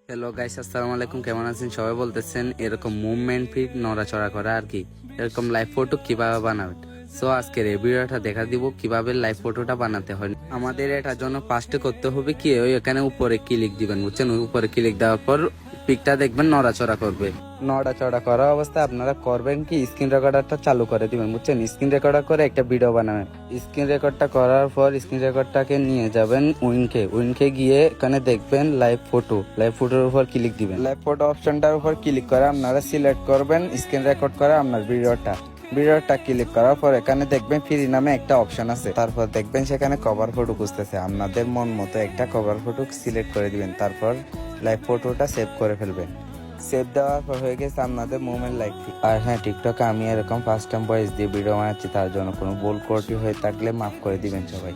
Hello guys, আসসালামু আলাইকুম। কেমন আছেন সবাই? বলতেছেন এরকম মুভমেন্ট ফিট নড়াচড়া করা আর কি, এরকম লাইভ ফটো কিভাবে বানাবেন। সো আজকের এই ভিডিওটা দেখা দিব কিভাবে লাইভ ফটোটা বানাতে হয়। আমাদের এটার জন্য ফার্স্টে করতে হবে কি, ওই এখানে উপরে ক্লিক দিবেন, বুঝছেন? উপরে ক্লিক দেওয়ার পর পিকটা দেখবেন নড়াচড়া করবে। নড়াচড়া করা অবস্থায় আপনারা করবেন কি, স্ক্রিন রেকর্ডারটা চালু করে দিবেন, বুঝছেন? স্ক্রিন রেকর্ডার করে একটা ভিডিও বানাবেন। স্ক্রিন রেকর্ডটা করার পর স্ক্রিন রেকর্ডটাকে নিয়ে যাবেন উইনকে গিয়ে এখানে দেখবেন লাইভ ফটোর উপর ক্লিক দিবেন। লাইভ ফটো অপশনটার উপর ক্লিক করে আপনারা সিলেক্ট করবেন স্ক্রিন রেকর্ড করে আপনার ভিডিওটা ক্লিক করার পর এখানে দেখবেন ফ্রি নামে একটা অপশন আছে। তারপর দেখবেন সেখানে কভার ফটো খুঁজতেছে, আপনাদের মন মতো একটা কভার ফটো সিলেক্ট করে দিবেন। তারপর লাইভ ফটোটা সেভ করে ফেলবেন। সেভ দেওয়ার পর হয়ে গেছে আপনাদের মুভমেন্ট লাইভ। আর হ্যাঁ, টিকটকে আমি এরকম ফার্স্ট টাইম ভয়েস দিয়ে ভিডিও বানাচ্ছি, তার জন্য কোনো ভুল ত্রুটি হয়ে থাকলে মাফ করে দিবেন সবাই।